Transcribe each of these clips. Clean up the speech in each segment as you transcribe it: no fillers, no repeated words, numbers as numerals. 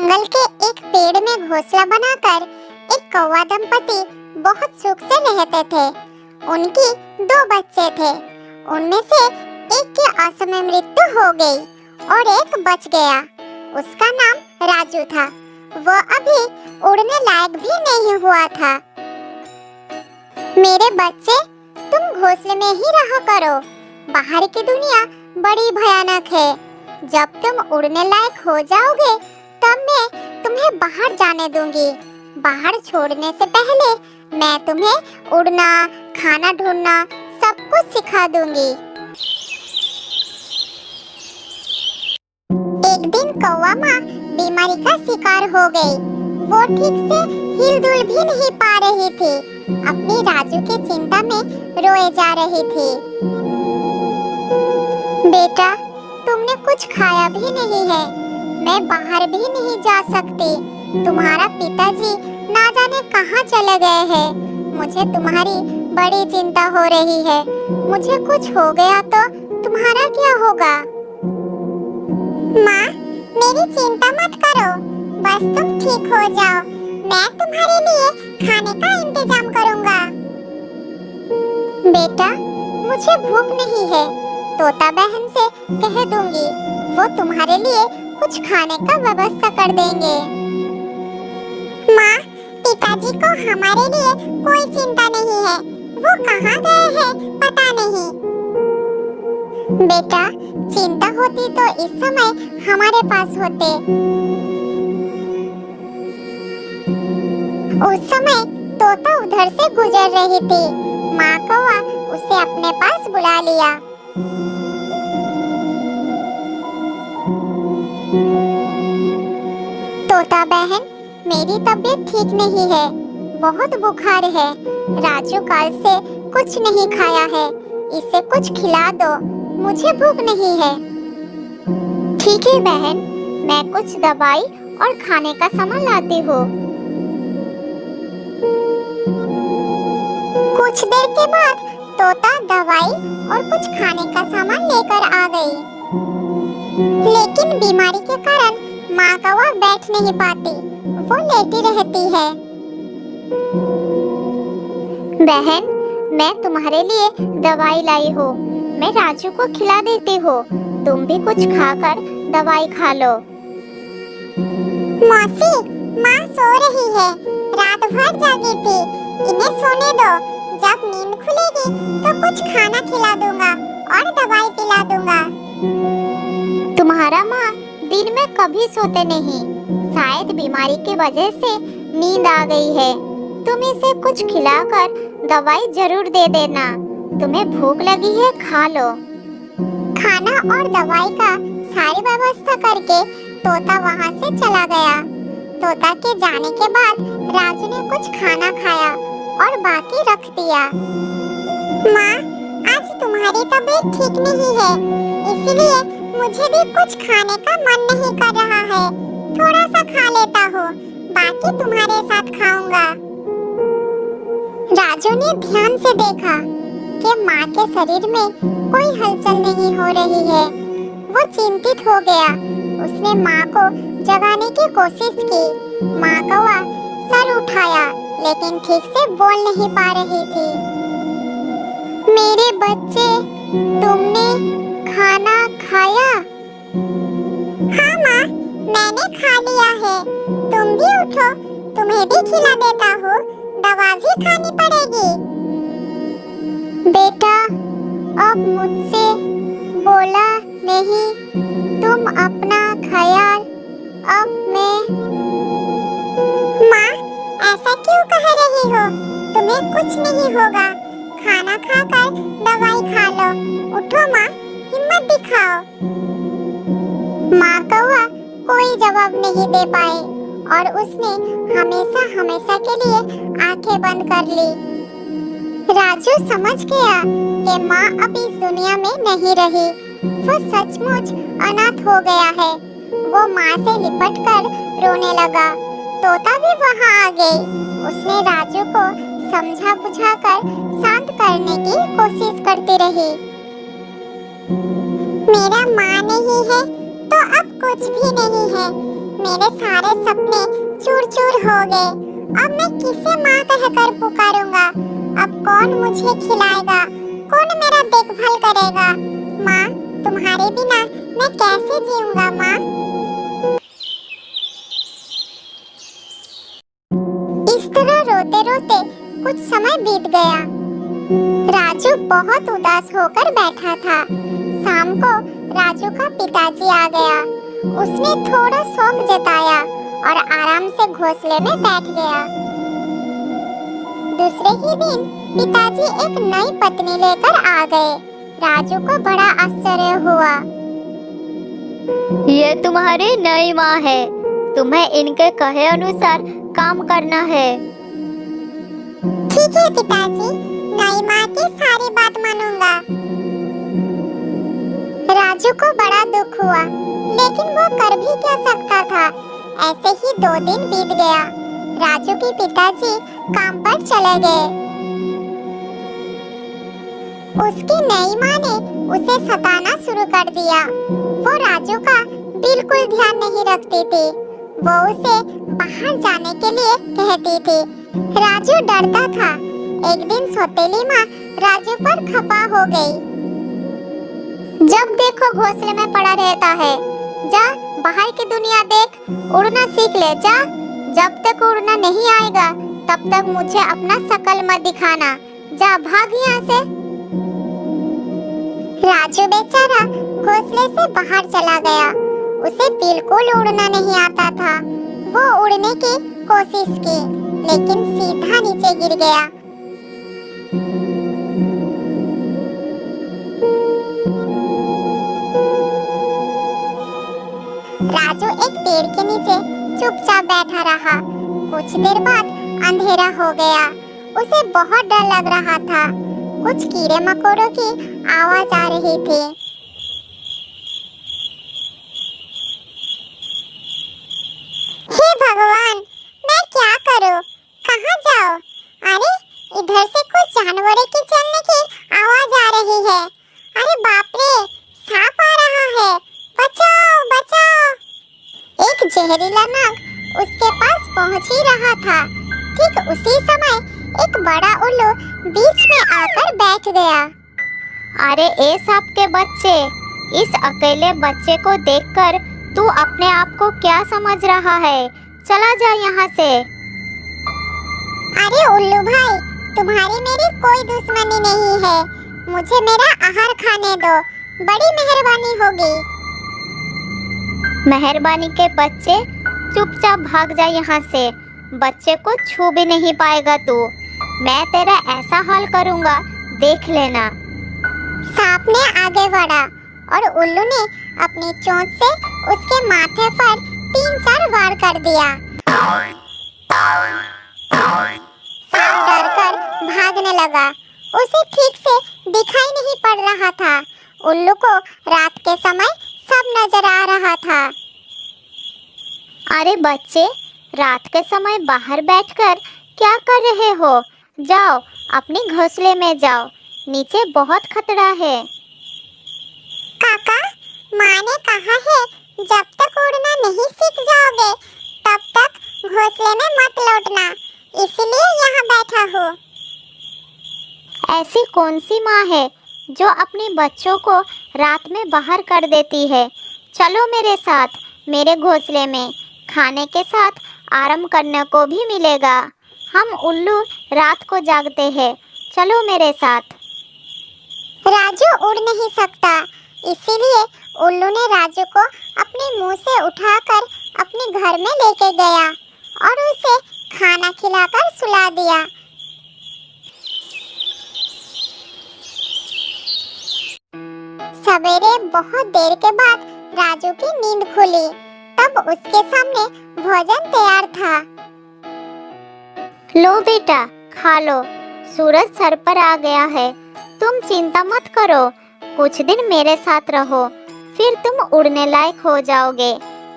जंगल के एक पेड़ में घोंसला बनाकर एक कौवा दंपति बहुत सुख से रहते थे। उनकी 2 बच्चे थे। उनमें से एक की असमय मृत्यु हो गई और एक बच गया। उसका नाम राजू था। वो अभी उड़ने लायक भी नहीं हुआ था। मेरे बच्चे, तुम घोंसले में ही रहा करो। बाहर की दुनिया बड़ी भयानक है। जब तुम उड़ने लायक हो जाओगे तब मैं तुम्हें बाहर जाने दूंगी। बाहर छोड़ने से पहले मैं तुम्हें उड़ना, खाना ढूंढना सब कुछ सिखा दूंगी। एक दिन कौवा माँ बीमारी का शिकार हो गई। वो ठीक से हिल-डुल भी नहीं पा रही थी। अपनी राजू की चिंता में रोए जा रही थी। बेटा, तुमने कुछ खाया भी नहीं है। मैं बाहर भी नहीं जा सकती। तुम्हारा पिताजी ना जाने कहाँ चले गए हैं। मुझे तुम्हारी बड़ी चिंता हो रही है। मुझे कुछ हो गया तो तुम्हारा क्या होगा? माँ, मेरी चिंता मत करो। बस तुम ठीक हो जाओ। मैं तुम्हारे लिए खाने का इंतजाम करूँगा। बेटा, मुझे भूख नहीं है। तोता बहन से कह दूंगी, वो तुम्हारे लिए कुछ खाने का व्यवस्था कर देंगे। माँ, पिताजी को हमारे लिए कोई चिंता नहीं है। वो कहाँ गए हैं पता नहीं। बेटा, चिंता होती तो इस समय हमारे पास होते। उस समय तोता उधर से गुजर रही थी। माँ कौवा उसे अपने पास बुला लिया। तोता बहन, मेरी तबीयत ठीक नहीं है। बहुत बुखार है। राजू कल से कुछ नहीं खाया है। इसे कुछ खिला दो। मुझे भूख नहीं है। ठीक है बहन, मैं कुछ दवाई और खाने का सामान लाती हूँ। कुछ देर के बाद तोता दवाई और कुछ खाने का सामान लेकर आ गई। लेकिन बीमारी के कारण माँ कौवा बैठ नहीं पाती। वो लेटी रहती है। बहन, मैं तुम्हारे लिए दवाई लाई हूँ। मैं राजू को खिला देती हूँ। तुम भी कुछ खाकर दवाई खा लो। मौसी, माँ सो रही है। रात भर जागी थी। इन्हें सोने दो। जब नींद खुलेगी तो कुछ खाना खिला दूंगा और दवाई पिला दूंगा। तुम्हारा माँ दिन में कभी सोते नहीं। शायद बीमारी की वजह से नींद आ गई है। तुम इसे कुछ खिलाकर दवाई जरूर दे देना। तुम्हें भूख लगी है, खा लो। खाना और दवाई का सारी व्यवस्था करके तोता वहाँ से चला गया। तोता के जाने के बाद राजू ने कुछ खाना खाया और बाकी रख दिया। माँ, आज तुम्हारी तबीयत ठीक नहीं है, इसलिए मुझे भी कुछ खाने का मन नहीं कर रहा है। थोड़ा सा खा लेता हूँ, बाकी तुम्हारे साथ खाऊंगा। राजू ने ध्यान से देखा कि माँ के शरीर में कोई हलचल नहीं हो रही है। वो चिंतित हो गया। उसने माँ को जगाने की कोशिश की। माँ कौवा सर उठाया लेकिन ठीक से बोल नहीं पा रही थी। मेरे बच्चे, तुमने खाना खाया? हाँ माँ, मैंने खा लिया है। तुम भी उठो, तुम्हें भी खिला देता हूँ। दवा भी खानी पड़ेगी। बेटा, अब मुझसे बोला नहीं। तुम अपना ख्याल। अब मैं। माँ, ऐसा क्यों कह रही हो? तुम्हें कुछ नहीं होगा। खाना खाकर दवाई खा लो। उठो माँ, हिम्मत दिखाओ। माँ कौवा कोई जवाब नहीं दे पाई और उसने हमेशा के लिए आंखें बंद कर ली। राजू समझ गया कि माँ अब इस दुनिया में नहीं रही। वो सचमुच अनाथ हो गया है। वो माँ से लिपटकर रोने लगा। तोता भी वहाँ आ गई। उसने राजू को समझा बुझाकर शांत करने की कोशिश करती रही। मेरा माँ नहीं है तो अब कुछ भी नहीं है। मेरे सारे सपने चूर चूर हो गए। अब मैं किसे माँ कहकर पुकारूंगा? अब कौन मुझे खिलाएगा? कौन मेरा देखभाल करेगा? माँ, तुम्हारे बिना मैं कैसे जीऊंगा माँ? इस तरह रोते रोते कुछ समय बीत गया। राजू बहुत उदास होकर बैठा था। शाम को राजू का पिताजी आ गया। उसने थोड़ा शौक जताया और आराम से घोंसले में बैठ गया। दूसरे ही दिन पिताजी एक नई पत्नी लेकर आ गए। राजू को बड़ा आश्चर्य हुआ। ये तुम्हारी नई माँ है। तुम्हें इनके कहे अनुसार काम करना है। ठीक है पिताजी, नई माँ की सारी बात मानूंगा। राजू को बड़ा दुख हुआ, लेकिन वो कर भी क्या सकता था। ऐसे ही 2 दिन बीत गया। राजू के पिताजी काम पर चले गए। उसकी नई माँ ने उसे सताना शुरू कर दिया। वो राजू का बिल्कुल ध्यान नहीं रखती थी। वो उसे बाहर जाने के लिए कहती थी। राजू डरता था। एक दिन सौतेली माँ राजू पर खपा हो गई। जब देखो घोंसले में पड़ा रहता है। जा बाहर की दुनिया देख, उड़ना सीख ले जा। जब तक उड़ना नहीं आएगा तब तक मुझे अपना शकल मत दिखाना। जा भाग यहाँ से। राजू बेचारा घोंसले से बाहर चला गया। उसे बिल्कुल उड़ना नहीं आता था। वो उड़ने की कोशिश की, लेकिन सीधा नीचे गिर गया। राजू एक पेड़ के नीचे चुपचाप बैठा रहा। कुछ देर बाद अंधेरा हो गया। उसे बहुत डर लग रहा था। कुछ कीड़े मकोड़ों की आवाज आ रही थी। हे भगवान, मैं क्या करूं? कहां जाऊं? अरे, इधर से कुछ जानवरों की चलने की आवाज आ रही है। अरे बाप रे, सांप आ रहा है। बचाओ बचाओ। एक जहरीला नाग उसके पास पहुंच ही रहा था। ठीक उसी समय एक बड़ा उल्लू बीच में आकर बैठ गया। अरे ए सांप के बच्चे, इस अकेले बच्चे को देखकर तू अपने आप को क्या समझ रहा है? चला जा यहाँ से। अरे उल्लू भाई, तुम्हारी मेरी कोई दुश्मनी नहीं है। मुझे मेरा आहार खाने दो, बड़ी मेहरबानी होगी। मेहरबानी के बच्चे, चुपचाप भाग जा यहाँ से। बच्चे को छू भी नहीं पाएगा तू। मैं तेरा ऐसा हाल करूँगा, देख लेना। सांप ने आगे बढ़ा और उल्लू ने अपनी चोंच से उसके माथे पर 3-4 वार कर दिया। सांप डरकर भागने लगा। उसे ठीक से दिखाई नहीं पड़ रहा था। उल्लू को रात के समय सब नजर आ रहा था। अरे बच्चे, रात के समय बाहर बैठकर क्या कर रहे हो? जाओ अपने घोंसले में जाओ, नीचे बहुत खतरा है। काका, माँ ने कहा है जब तक उड़ना नहीं सीख जाओगे तब तक घोंसले में मत लौटना, इसलिए यहाँ बैठा हूँ। ऐसी कौन सी माँ है जो अपने बच्चों को रात में बाहर कर देती है? चलो मेरे साथ, मेरे घोंसले में खाने के साथ आराम करने को भी मिलेगा। हम उल्लू रात को जागते हैं, चलो मेरे साथ। राजू उड़ नहीं सकता, इसीलिए उल्लू ने राजू को अपने मुंह से उठाकर अपने घर में लेके गया और उसे खाना खिलाकर सुला दिया। सवेरे बहुत देर के बाद राजू की नींद खुली। तब उसके सामने भोजन तैयार था। लो बेटा, खा लो। सूरज सर पर आ गया है। तुम चिंता मत करो, कुछ दिन मेरे साथ रहो, फिर तुम उड़ने लायक हो जाओगे।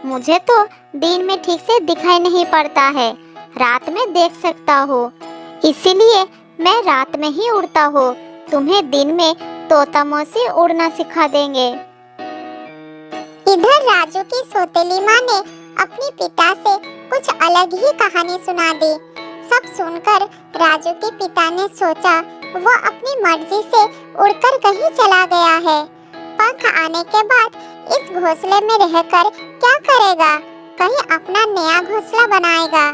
मुझे तो दिन में ठीक से दिखाई नहीं पड़ता है, रात में देख सकता हूँ, इसीलिए मैं रात में ही उड़ता हूँ। तुम्हें दिन में तोता मौसी उड़ना सिखा देंगे। इधर राजू की सौतेली माँ ने अपने पिता से कुछ अलग ही कहानी सुना दी। सब सुनकर राजू के पिता ने सोचा वो अपनी मर्जी से उड़कर कहीं चला गया है। पंख आने के बाद इस घोंसले में रहकर क्या करेगा? कहीं अपना नया घोंसला बनाएगा।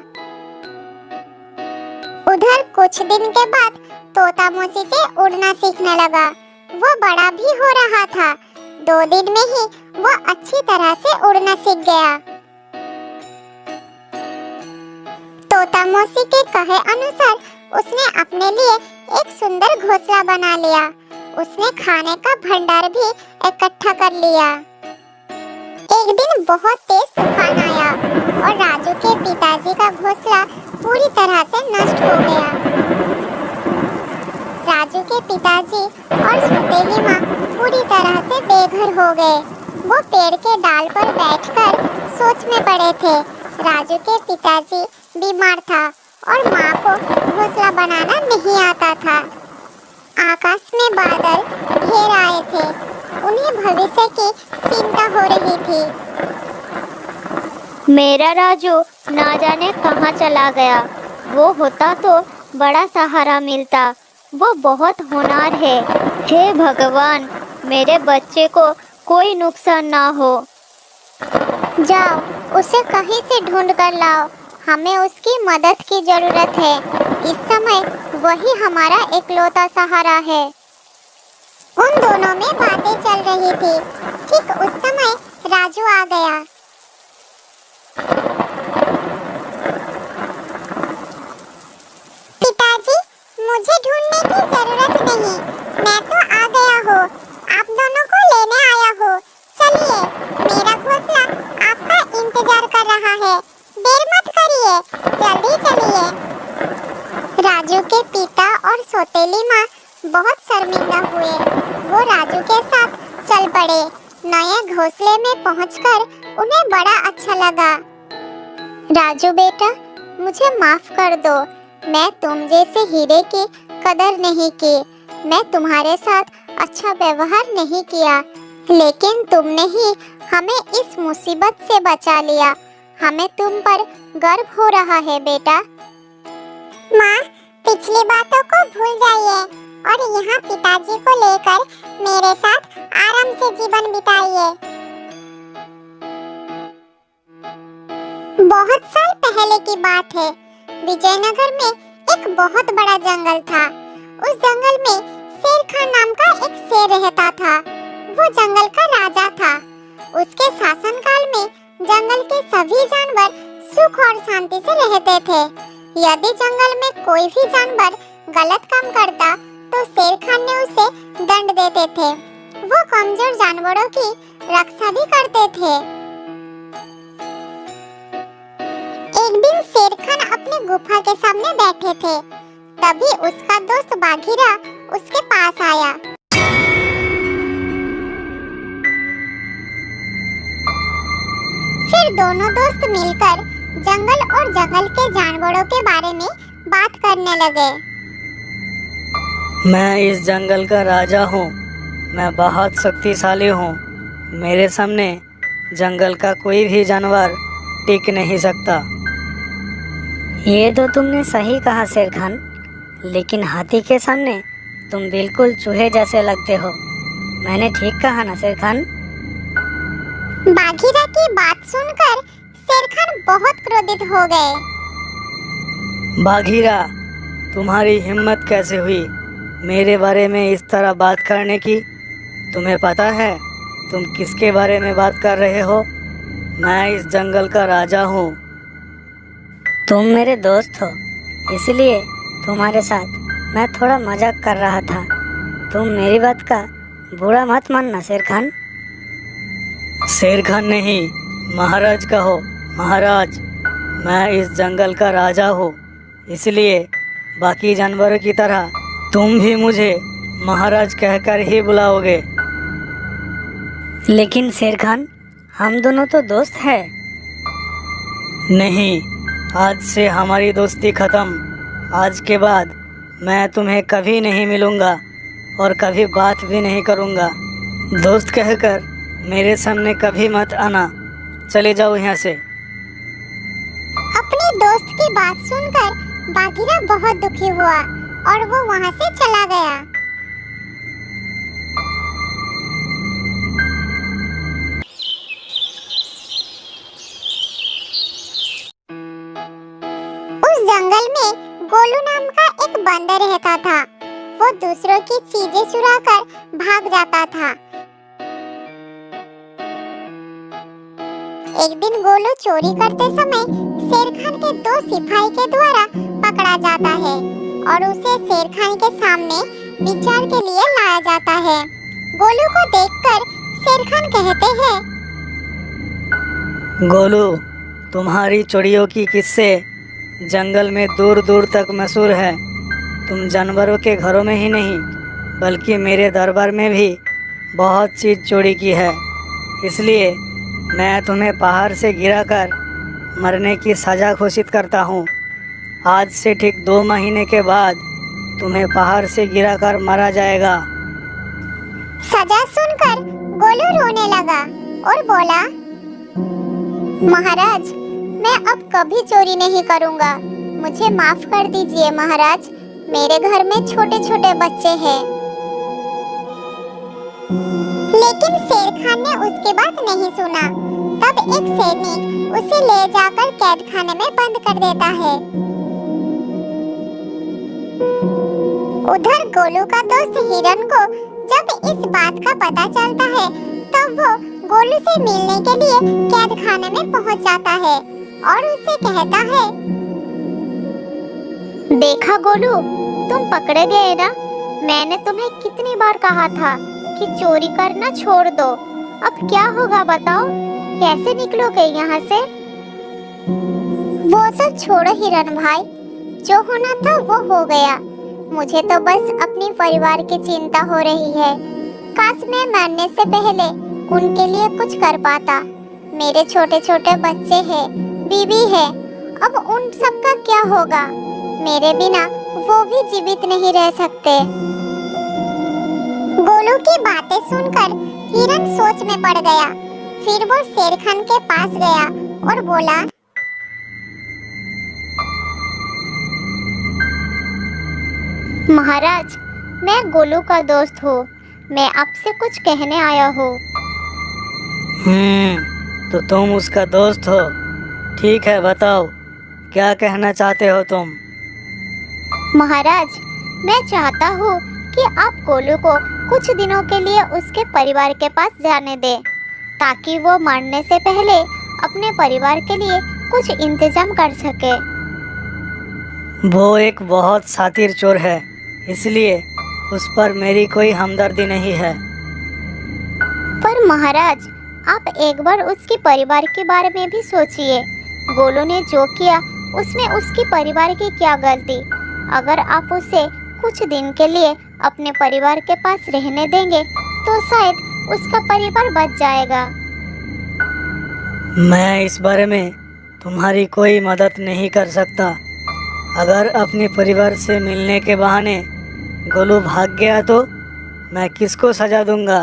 उधर कुछ दिन के बाद तोता मोसी से उड़ना सीखने लगा। वो बड़ा भी हो रहा था। 2 दिन में ही वो अच्छी तरह से उड़ना सीख गया। तोता मोसी के कहे अनुसार उसने अपने लिए एक सुंदर घोंसला बना लिया। उसने खाने का भंडार भी इकट्ठा कर लिया। एक दिन बहुत तेज तूफान आया और राजू के पिताजी का घोंसला पूरी तरह से नष्ट हो गया। राजू के पिताजी और सौतेली माँ पूरी तरह से बेघर हो गए। वो पेड़ के डाल पर बैठकर सोच में पड़े थे। राजू के पिताजी बीमार था और माँ को घोंसला बनाना नहीं आता था। आकाश में बादल घेर आए थे। उन्हें भविष्य की चिंता हो रही थी। मेरा राजू ना जाने कहाँ चला गया। वो होता तो बड़ा सहारा मिलता। वो बहुत होनहार है। हे भगवान, मेरे बच्चे को कोई नुकसान ना हो। जाओ, उसे कहीं से ढूंढ कर लाओ। हमें उसकी मदद की जरूरत है। इस समय वही हमारा इकलौता सहारा है। उन दोनों में बातें चल रही थी। ठीक उस समय राजू आ गया। पिताजी, मुझे ढूंढने की जरूरत नहीं। मैं तो आ गया हूँ। आप दोनों को लेने आया हूँ। चलिए, मेरा घोंसला आपका इंतजार कर रहा है। देर मत करिए, जल्दी चलिए। राजू के पिता और सौतेली माँ बहुत शर्मिंदा हुए। वो राजू के साथ चल पड़े। नए घोंसले में पहुंचकर उन्हें बड़ा अच्छा लगा। राजू बेटा, मुझे माफ कर दो। मैं तुम जैसे हीरे की कदर नहीं की। मैं तुम्हारे साथ अच्छा व्यवहार नहीं किया, लेकिन तुमने ही हमें इस मुसीबत से बचा लिया। हमें तुम पर गर्व हो रहा है बेटा। माँ, पिछली बातों को भूल जाइए और यहाँ पिताजी को लेकर मेरे साथ आराम से जीवन बिताइए। बहुत साल पहले की बात है। विजयनगर में एक बहुत बड़ा जंगल था। उस जंगल में शेर खान नाम का एक शेर रहता था। वो जंगल का राजा था। उसके शासनकाल में जंगल के सभी जानवर सुख और शांति से रहते थे। यदि जंगल में कोई भी जानवर गलत काम करता तो शेर खान ने उसे दंड देते थे। वो कमजोर जानवरों की रक्षा भी करते थे। एक दिन शेर खान अपनी गुफा के सामने बैठे थे। तभी उसका दोस्त बाघीरा उसके पास आया। फिर दोनों दोस्त मिलकर जंगल और जंगल के जानवरों के बारे में बात करने लगे। मैं इस जंगल का राजा हूँ। मैं बहुत शक्तिशाली हूँ। मेरे सामने जंगल का कोई भी जानवर टिक नहीं सकता। ये तो तुमने सही कहा शेर खान, लेकिन हाथी के सामने तुम बिल्कुल चूहे जैसे लगते हो। मैंने ठीक कहा ना शेर खान? बाघीरा की बात सुनकर शेर खान बहुत क्रोधित हो गए। बाघीरा, तुम्हारी हिम्मत कैसे हुई मेरे बारे में इस तरह बात करने की? तुम्हें पता है तुम किसके बारे में बात कर रहे हो? मैं इस जंगल का राजा हूँ। तुम मेरे दोस्त हो, इसलिए तुम्हारे साथ मैं थोड़ा मजाक कर रहा था। तुम मेरी बात का बुरा मत मानना शेर खान। शेर खान नहीं, महाराज कहो। महाराज, मैं इस जंगल का राजा हूँ, इसलिए बाकी जानवरों की तरह तुम भी मुझे महाराज कहकर ही बुलाओगे। लेकिन शेर खान, हम दोनों तो दोस्त हैं। नहीं, आज से हमारी दोस्ती खत्म। आज के बाद मैं तुम्हें कभी नहीं मिलूंगा और कभी बात भी नहीं करूंगा। दोस्त कहकर मेरे सामने कभी मत आना। चले जाओ यहाँ से। दोस्त की बात सुनकर बाघीरा बहुत दुखी हुआ और वो वहाँ से चला गया। उस जंगल में गोलू नाम का एक बंदर रहता था। वो दूसरों की चीजें चुराकर भाग जाता था। एक दिन गोलू चोरी करते समय शेर खान के 2 सिपाही के द्वारा पकड़ा जाता है और उसे शेर खान के सामने विचार के लिए लाया जाता है। गोलू को देखकर शेर खान कहते हैं, गोलू, तुम्हारी चोरियों की किस्से जंगल में दूर दूर तक मशहूर है। तुम जानवरों के घरों में ही नहीं बल्कि मेरे दरबार में भी बहुत चीज़ चोरी की है। इसलिए मैं तुम्हें पहाड़ से गिराकर मरने की सज़ा घोषित करता हूँ। आज से ठीक 2 महीने के बाद तुम्हें पहाड़ से गिराकर मारा जाएगा। सजा सुनकर गोलू रोने लगा और बोला, महाराज, मैं अब कभी चोरी नहीं करूँगा। मुझे माफ कर दीजिए महाराज, मेरे घर में छोटे छोटे बच्चे हैं। लेकिन शेर खान ने उसकी बात नहीं सुना। तब एक सैनिक उसे ले जाकर कैद खाने में बंद कर देता है। उधर गोलू का दोस्त हिरन को जब इस बात का पता चलता है तब वो गोलू से मिलने के लिए कैद खाने में पहुंच जाता है और उसे कहता है, देखा गोलू, तुम पकड़े गए ना। मैंने तुम्हें कितनी बार कहा था कि चोरी करना छोड़ दो। अब क्या होगा बताओ, कैसे निकलोगे यहाँ से? वो सब छोड़ो हिरन भाई, जो होना था वो हो गया। मुझे तो बस अपने परिवार की चिंता हो रही है। काश मैं मरने से पहले उनके लिए कुछ कर पाता। मेरे छोटे छोटे बच्चे हैं, बीवी है, अब उन सब का क्या होगा? मेरे बिना वो भी जीवित नहीं रह सकते। गोलू की बातें सुनकर हिरन सोच में पड़ गया। फिर वो शेर खान के पास गया और बोला, महाराज, मैं गोलू का दोस्त हूँ। मैं आपसे कुछ कहने आया हूँ। तो तुम उसका दोस्त हो? ठीक है, बताओ क्या कहना चाहते हो तुम? महाराज, मैं चाहता हूँ कि आप गोलू को कुछ दिनों के लिए उसके परिवार के पास जाने दें, ताकि वो मरने से पहले अपने परिवार के लिए कुछ इंतजाम कर सके। वो एक बहुत शातिर चोर है, इसलिए उस पर मेरी कोई हमदर्दी नहीं है। पर महाराज, आप एक बार उसके परिवार के बारे में भी सोचिए। गोलू ने जो किया उसमें उसके परिवार की क्या गलती? अगर आप उसे कुछ दिन के लिए अपने परिवार के पास रहने देंगे तो शायद उसका परिवार बच जाएगा। मैं इस बारे में तुम्हारी कोई मदद नहीं कर सकता। अगर अपने परिवार से मिलने के बहाने गोलू भाग गया तो मैं किसको सजा दूंगा?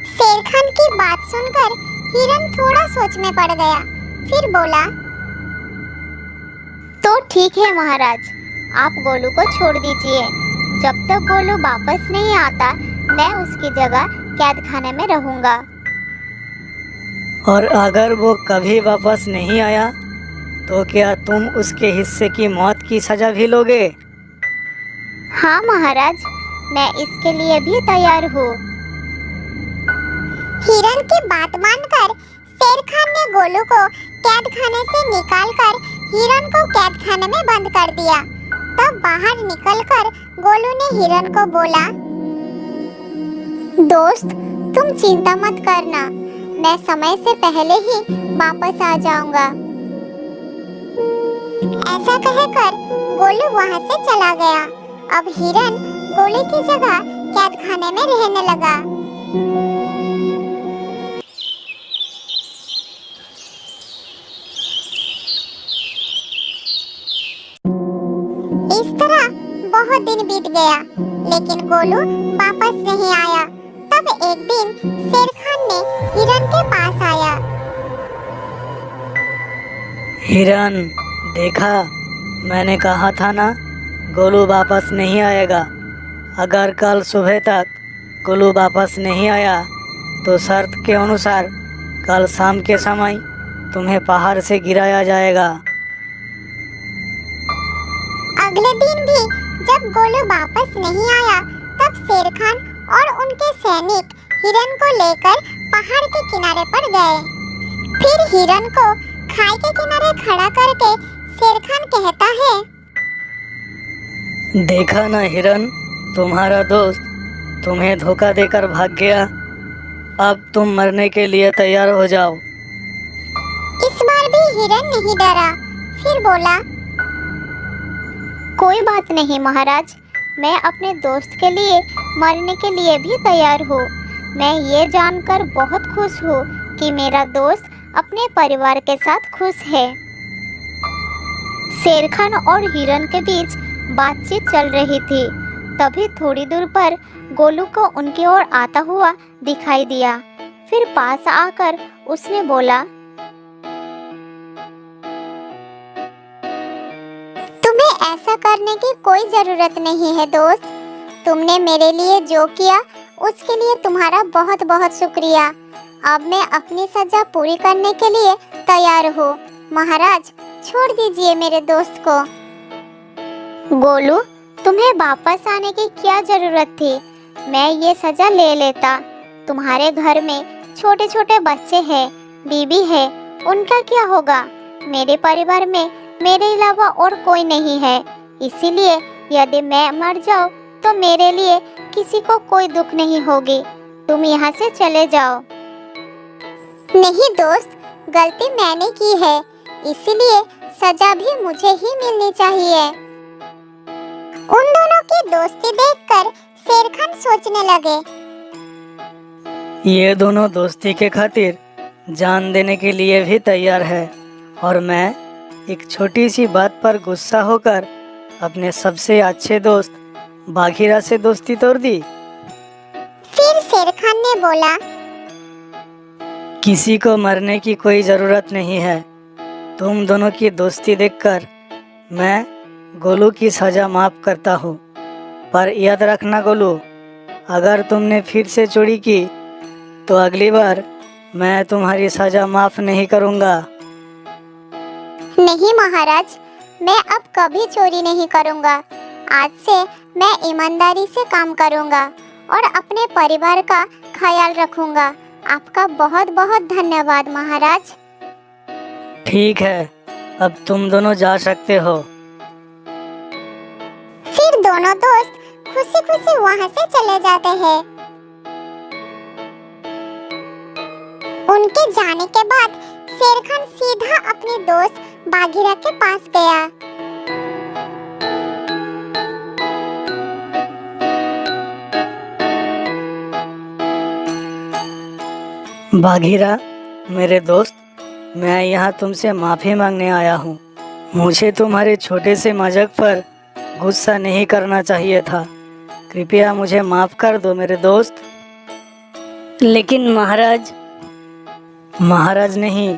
शेर खान की बात सुनकर हिरन थोड़ा सोच में पड़ गया। फिर बोला, तो ठीक है महाराज, आप गोलू को छोड़ दीजिए। जब तक गोलू वापस नहीं आता मैं उसकी जगह कैद खाने में रहूंगा। और अगर वो कभी वापस नहीं आया तो क्या तुम उसके हिस्से की मौत की सजा भी लोगे? हाँ महाराज, मैं इसके लिए भी तैयार हूँ। हिरन की बात मानकर शेर खान ने गोलू को कैद खाने से निकालकर हिरन को कैद खाने में बंद कर दिया। तब बाहर निकलकर गोलू ने हिरन को बोला, दोस्त, तुम चिंता मत करना, मैं समय से पहले ही वापस आ जाऊंगा। ऐसा कहकर गोलू वहां से चला गया। अब हिरन गोलू की जगह कैद खाने में रहने लगा। इस तरह बहुत दिन बीत गया, लेकिन गोलू वापस नहीं आया। तब एक दिन शेर खान ने हिरन के पास आया। हिरन, देखा, मैंने कहा था ना, गोलू वापस नहीं आएगा। अगर कल सुबह तक गोलू वापस नहीं आया तो शर्त के अनुसार कल शाम के समय तुम्हें पहाड़ से गिराया जाएगा। अगले दिन भी जब गोलू वापस नहीं आया, तब शेर खान और उनके सैनिक हिरन को लेकर पहाड़ के किनारे पर गए। फिर हिरन को खाई के किनारे खड़ा करके शेर खान कहता है, देखा ना हिरन, तुम्हारा दोस्त तुम्हें धोखा देकर भाग गया। अब तुम मरने के लिए तैयार हो जाओ। इस बार भी हिरन नहीं डरा, फिर बोला, कोई बात नहीं महाराज, मैं अपने दोस्त के लिए मरने के लिए भी तैयार हूँ। मैं ये जानकर बहुत खुश हूँ कि मेरा दोस्त अपने परिवार के साथ खुश है। शेर खान और हिरन के बीच बातचीत चल रही थी। तभी थोड़ी दूर पर गोलू को उनकी ओर आता हुआ दिखाई दिया। फिर पास आकर उसने बोला, तुम्हें ऐसा करने की कोई जरूरत नहीं है दोस्त। तुमने मेरे लिए जो किया उसके लिए तुम्हारा बहुत बहुत शुक्रिया। अब मैं अपनी सजा पूरी करने के लिए तैयार हूँ। महाराज, छोड़ दीजिए मेरे दोस्त को। गोलू, तुम्हें वापस आने की क्या जरूरत थी? मैं ये सजा ले लेता। तुम्हारे घर में छोटे छोटे बच्चे हैं, बीबी है, उनका क्या होगा? मेरे परिवार में मेरे अलावा और कोई नहीं है, इसीलिए यदि मैं मर जाऊं तो मेरे लिए किसी को कोई दुख नहीं होगी। तुम यहाँ से चले जाओ। नहीं दोस्त, गलती मैंने की है, इसीलिए सजा भी मुझे ही मिलनी चाहिए। उन दोनों की दोस्ती देखकर शेर खान सोचने लगे, ये दोनों दोस्ती के खातिर जान देने के लिए भी तैयार है, और मैं एक छोटी सी बात पर गुस्सा होकर अपने सबसे अच्छे दोस्त बाघीरा से दोस्ती तोड़ दी। फिर शेर खान ने बोला, किसी को मरने की कोई ज़रूरत नहीं है। तुम दोनों की दोस्ती देखकर मैं गोलू की सज़ा माफ़ करता हूँ, पर याद रखना गोलू, अगर तुमने फिर से चोरी की तो अगली बार मैं तुम्हारी सज़ा माफ़ नहीं करूँगा। नहीं महाराज, मैं अब कभी चोरी नहीं करूँगा। आज से मैं ईमानदारी से काम करूँगा और अपने परिवार का ख्याल रखूँगा। आपका बहुत बहुत धन्यवाद महाराज। ठीक है, अब तुम दोनों जा सकते हो। फिर दोनों दोस्त खुशी खुशी वहाँ से चले जाते हैं। उनके जाने के बाद शेर खान सीधा अपने दोस्त बाघीरा के पास गया। बाघीरा, मेरे दोस्त, मैं यहाँ तुमसे माफ़ी मांगने आया हूँ। मुझे तुम्हारे छोटे से मजाक पर गुस्सा नहीं करना चाहिए था। कृपया मुझे माफ़ कर दो मेरे दोस्त। लेकिन महाराज। महाराज नहीं,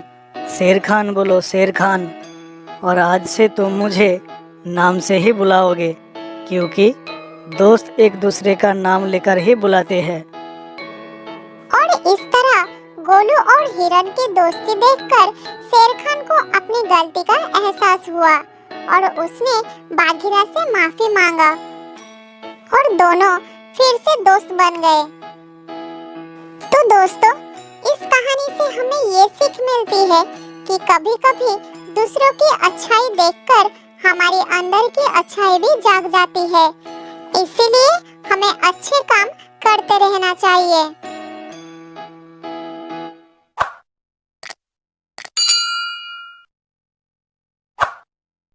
शेर खान बोलो, शेर खान। और आज से तुम मुझे नाम से ही बुलाओगे, क्योंकि दोस्त एक दूसरे का नाम लेकर ही बुलाते हैं। और इस तरह गोलू और हिरन की दोस्ती देखकर शेर खान को अपनी गलती का एहसास हुआ और उसने बाघीरा से माफी मांगा और दोनों फिर से दोस्त बन गए। तो दोस्तों, इस कहानी से हमें ये सीख मिलती है कि कभी-कभी दूसरों की अच्छाई देखकर हमारे अंदर की अच्छाई भी जाग जाती है। इसीलिए हमें अच्छे काम करते रहना चाहिए।